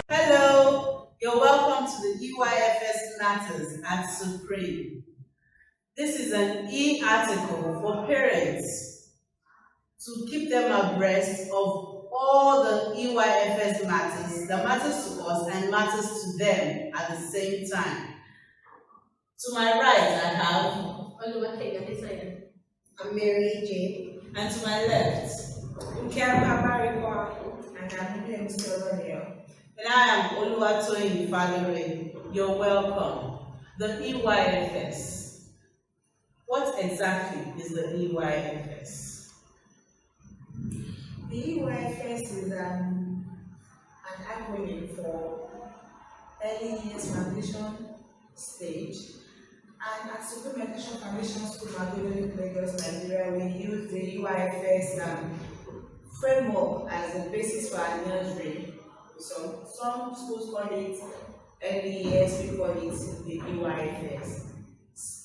Hello, you're welcome to the Eyfs Matters at Supreme. This is an e-article for parents to keep them abreast of all the Eyfs matters that matters to us and matters to them at the same time. To my right, I have I'm Mary J. and to my left, And I'm doing Solonio. and I am Oluwatoyin Falere. You're welcome. The Eyfs. What exactly is the Eyfs? The Eyfs is an acronym for Early Years Foundation Stage. And at Supreme Education Foundation School, Magdalene, Lagos, Nigeria, we use the Eyfs framework as a basis for our nursery. So some schools call it early years, we call it the Eyfs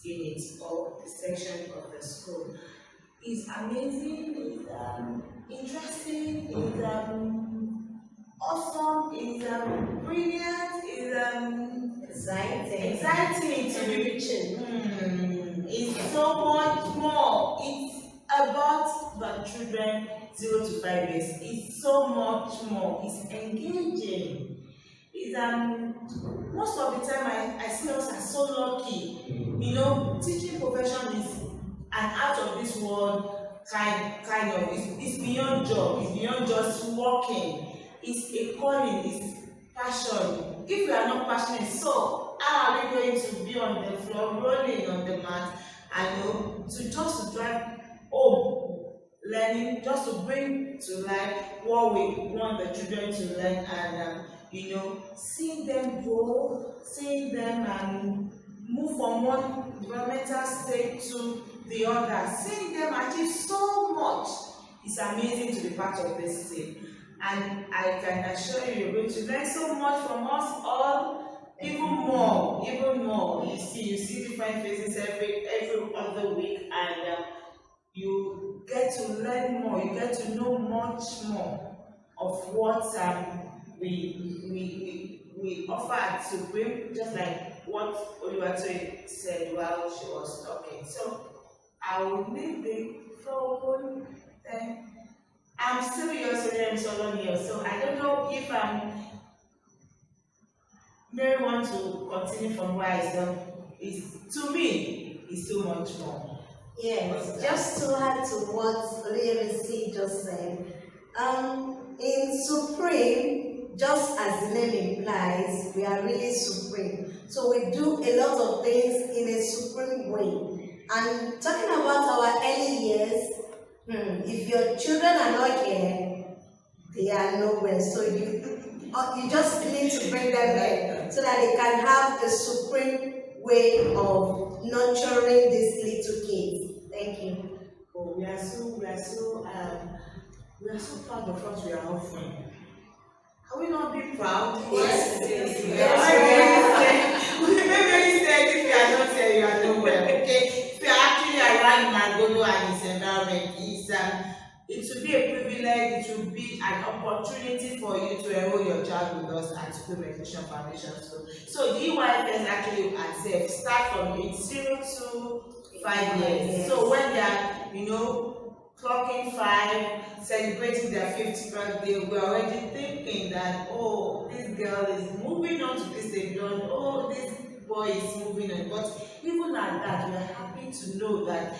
unit or the section of the school. It's amazing, it's interesting, it's awesome, it's brilliant, it's exciting to be reaching. It's so much more. It's about the children 0 to 5 years. It's so much more. It's engaging. It's most of the time I see us as so lucky. You know, teaching profession is an out of this world kind of. It's beyond job. It's beyond just working. It's a calling. It's passion. If we are not passionate, so how are we going to be on the floor, rolling on the mat, and to drive home, learning, just to bring to life what we want the children to learn, and seeing them grow, seeing them move from one developmental state to the other, seeing them achieve so much. It's amazing to be part of this team. And I can assure you, you're going to learn so much from us all, even more. You see different faces every other week, and you get to learn more. You get to know much more of what we offer at Supreme, just like what Oluwatoyin said while she was talking. So I will leave the floor. I'm still your Solonio, so I don't know if Mary want to continue from where I stopped. To me, it's too much more. Yes, just to add to what Oluyemisi just said, in Supreme, just as the name implies, we are really supreme. So we do a lot of things in a supreme way. And talking about our early years, if your children are not here, they are nowhere. So you just need to bring them here so that they can have a supreme way of nurturing these little kids. Thank you. Oh, we are so proud of what we are offering. Are we not being proud? Yes. Maybe said if you are not here, you are nowhere. Okay, if you are actually around Nagodo and its environment, it will be a privilege. It will be an opportunity for you to enroll your child with us at Supreme Education Foundation School. So the Eyfs actually at start from age 0 to 5 years. So when they are, clocking 5, celebrating their 50th birthday, we're already thinking that, oh, this girl is moving on to this stage, oh, this boy is moving on. But even at that, we are happy to know that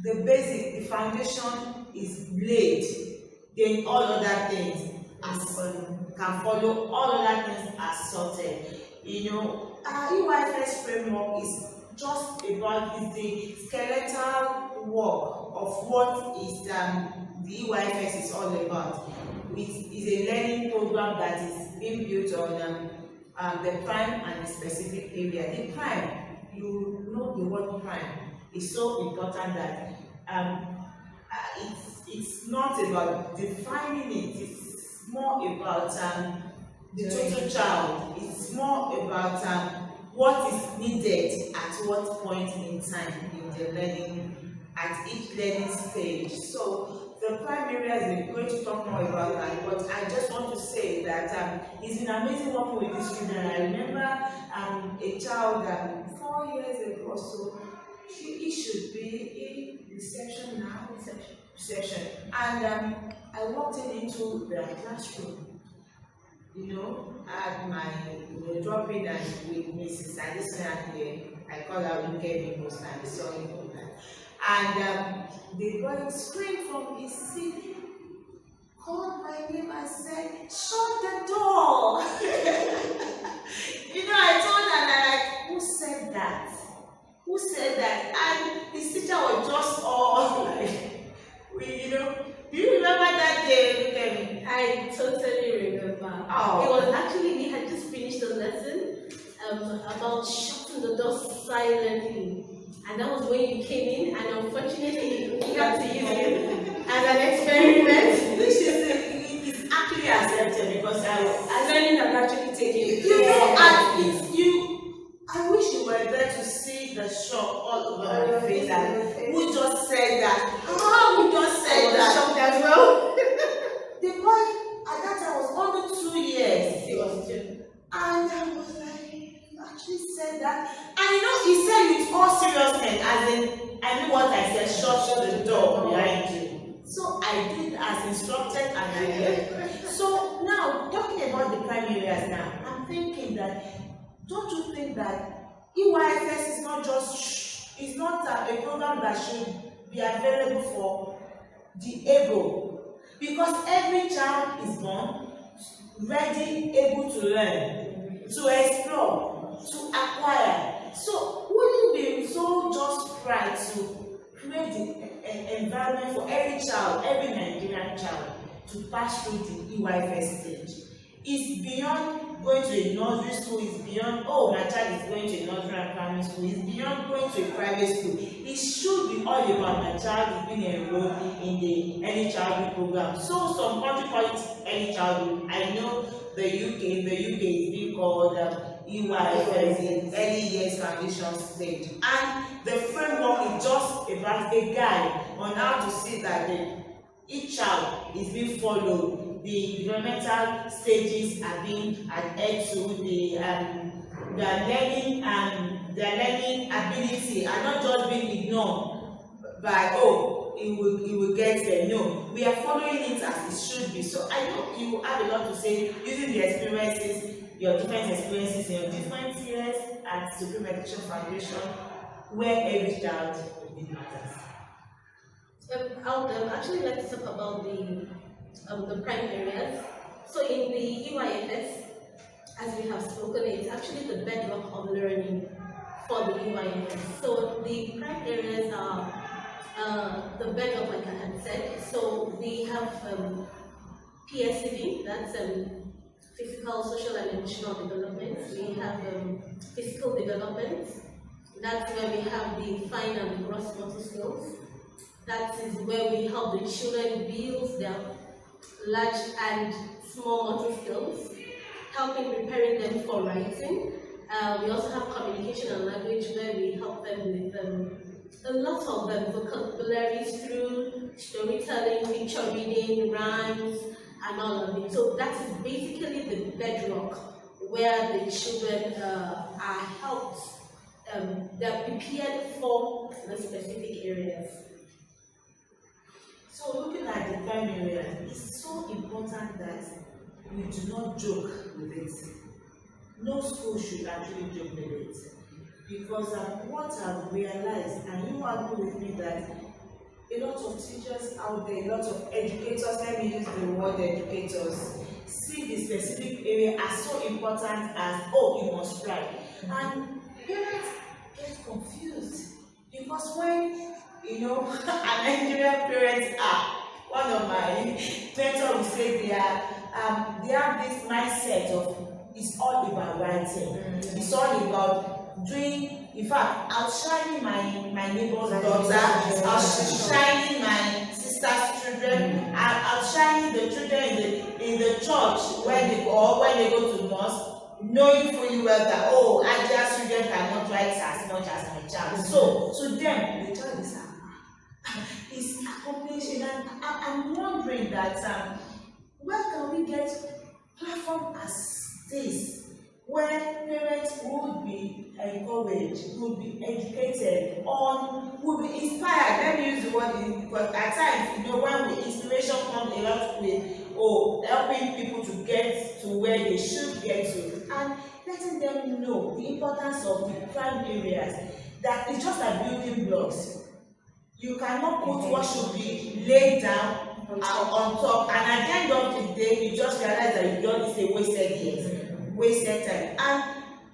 the foundation is laid. Then all other things can follow, all other things are sorted. Our Eyfs framework is just about the skeletal work of what is the Eyfs is all about. It is a learning program that is being built on the prime and the specific area. The prime, you know the word prime is so important that it's not about defining it. It's more about the total child. It's more about what is needed at what point in time in the learning, at each learning stage. So the prime areas we're going to talk more about that, but I just want to say that it's been amazing working with these children. I remember a child 4 years ago or so, he should be in reception now, reception, and I walked into the classroom. I had my dropping and with Mrs. Addison here. I call her Wicked most and sorry for that. And the boy screamed from his seat, called my name and said, "Shut the door!" I told her that, who said that? Who said that? And his teacher was just all like, do you remember that day? I totally remember. Oh. It was actually, we had just finished a lesson about shutting the door silently. And that was when you came in, and unfortunately, we had to use it as an experiment. Which is actually accepted because Learning has actually taken and I wish you were there to see the shock all over my face. Who just said that? Who just said that? shocked as well. The boy at that time was only 2 years. He was too. And I was like, you actually said that? And he said with all seriousness, as in, I knew what I said, shut the door behind you. So I did as instructed and I did. So now, talking about the prime areas now, I'm thinking that, don't you think that EYFS is not just, it's not a program that should be available for the able? Because every child is born ready, able to learn, to explore, to acquire. So wouldn't it be so just right to create an environment for every child, every Nigerian child, to pass through the EYFS stage? It's beyond going to a nursery school, it's beyond, my child is going to a nursery and primary school, it's beyond going to a private school. It should be all about my child is being enrolled in the early childhood program. So some country call it early childhood. I know the UK is being called EYFS, early years foundation stage. And the framework is just about a guide on how to see that each child is being followed. The developmental stages are being adhered to, their learning ability are not just being ignored by it will get there. No, we are following it as it should be. So I know you have a lot to say using the experiences, your different experiences in your different years at Supreme Education Foundation, where every child matters. I would actually like to talk about the prime areas. So in the EYFS, as we have spoken, it's actually the bedrock of learning for the EYFS. So the prime areas are the bedrock, like I had said. So we have PSCD, that's physical, social, and emotional development. We have physical development. That's where we have the fine and gross motor skills. That is where we help the children build their large and small motor skills, helping preparing them for writing. We also have communication and language, where we help them with a lot of vocabularies through storytelling, picture reading, rhymes, and all of it. So that is basically the bedrock where the children are helped, they're prepared for the specific areas. So looking at the prime area, it's so important that we do not joke with it. No school should actually joke with it. Because what I've realized, and you agree with me, that a lot of teachers out there, a lot of educators, let me use the word educators, see the specific area as so important as, you must write. And parents get confused. Because when an Nigerian parents one of my mentors will say they have this mindset of it's all about writing. It's all about doing, in fact, outshining my neighbor's daughter, outshining my sister's children, outshining the children in the church when they go to mosque. knowing fully well that, oh, Aja's children cannot write as much as my child. So to them, the child is accomplishing, and I'm wondering that where can we get platform as this, where parents would be encouraged, would be educated on, would be inspired. Let me use the word, because at times, when the inspiration comes a lot with helping people to get to where they should get to, and letting them know the importance of the prime areas, that it's just like building blocks. You cannot put what should be laid down on top, and at the end of the day, you just realize that you don't, it's a wasted years, wasted time. And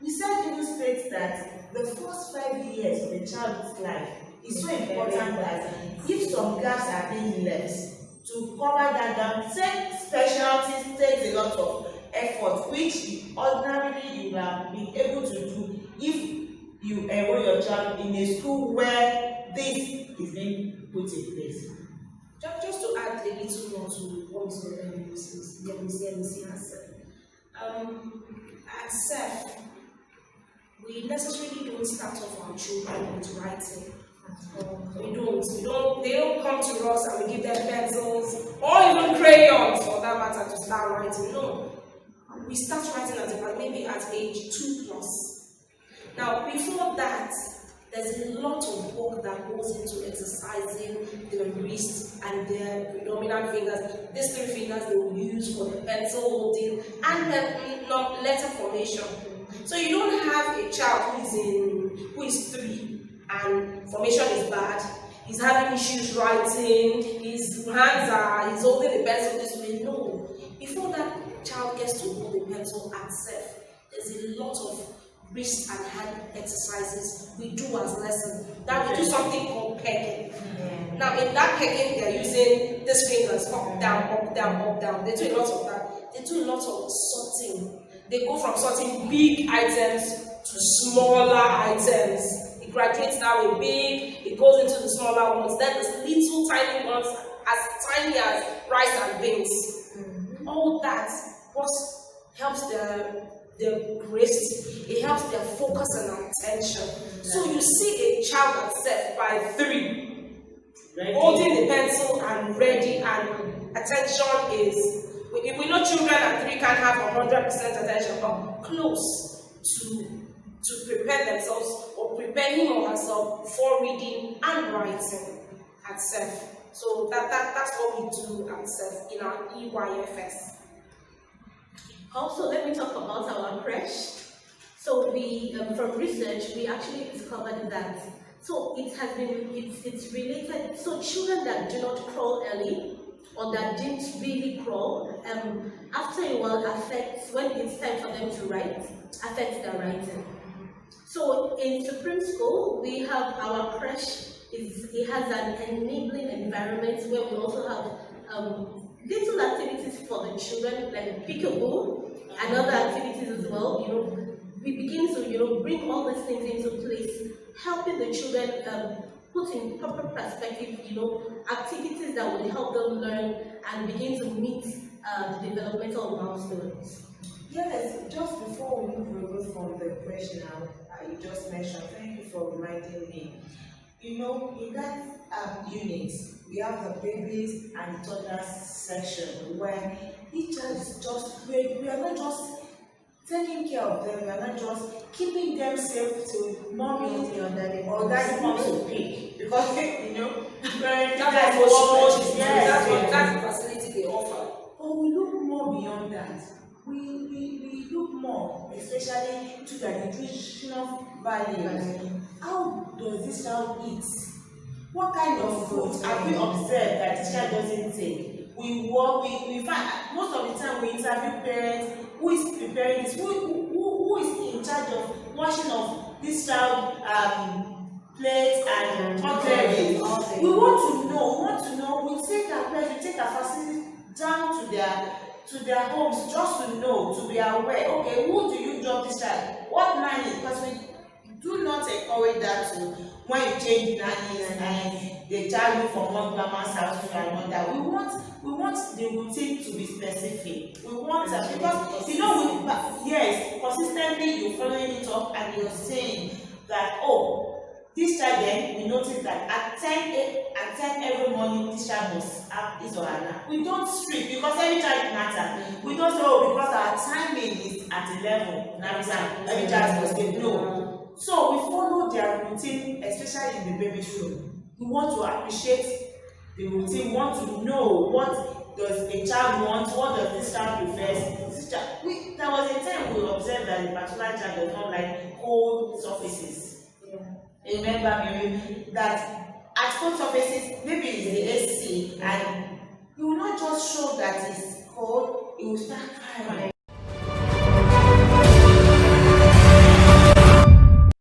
research even states that the first 5 years of a child's life is so important that if some gaps are being left, to cover that gap, specialties takes a lot of effort, which ordinarily you have been able to do if you enroll your child in a school where this is being put in place. Just to add a little more to what Mrs. has said. At SEF, we necessarily don't start off our children with writing. We don't. They don't come to us and we give them pencils or even crayons for that matter to start writing. No. We start writing maybe at age 2+. Now, before that, there's a lot of work that goes into exercising their wrists and their predominant fingers. These 3 fingers they will use for the pencil holding and the letter formation. So you don't have a child who is 3 and formation is bad. He's having issues writing. He's holding the pencil this way. No. Before that child gets to hold the pencil at SEF, there's a lot of wrist and hand exercises we do as lessons. That we do something called pegging. Now in that pegging, they're using these fingers up, down, up, down, up, down. They do a lot of that. They do a lot of sorting. They go from sorting big items to smaller items. It graduates now in big, it goes into the smaller ones. Then the little tiny ones, as tiny as rice and beans. All that helps their wrist, it helps their focus and attention. So you see a child at SEF by 3, holding the pencil and ready, and attention is, we know children at 3 can't have 100% attention, but close to prepare themselves or prepare him or herself for reading and writing at SEF. So that's what we do at SEF in our EYFS. Also, let me talk about our creche. So we, from research, we actually discovered that. So it's related. So children that do not crawl early or that didn't really crawl, after a while affects, when it's time for them to write, affects their writing. So in Supreme School, we have our creche. It has an enabling environment where we also have little activities for the children, like peekaboo and other activities as well. We begin to bring all these things into place, helping the children put in proper perspective, activities that will help them learn and begin to meet the developmental milestones. Yes, just before we move away from the question you just mentioned, thank you for reminding me. In that unit, we have the babies and toddlers section where each child is we are not just taking care of them, we are not just keeping them safe till mommy or daddy comes to pick. Because, that's the facility they offer. But we look more beyond that. We look more, especially to the nutritional value. How does this child eat? What kind of food have we observed that this child doesn't take? We find most of the time we interview parents who is preparing this, who is in charge of washing of this child plates and cutlery. We want to know. We take our parents, we take our facilities down to their homes just to know, to be aware. Okay, who do you drop this child? What nanny? Because do not encourage that to when you change nannies and the child move from one grandma's house to another. We want the routine to be specific. We want that because you know yes, consistently you following it up and you're saying that this child then we notice that at 10 every morning this child must have his or her nap. We don't strict because every child matters. We don't say because our timing is at 11 nap time every child must get no. So we follow their routine, especially in the baby room. We want to appreciate the routine. We want to know what does a child want, what does this child prefers. There was a time we observed that the particular child does not like cold surfaces. Remember, Mary, that at cold surfaces, maybe it's the AC, and you will not just show that it's cold, it will start crying.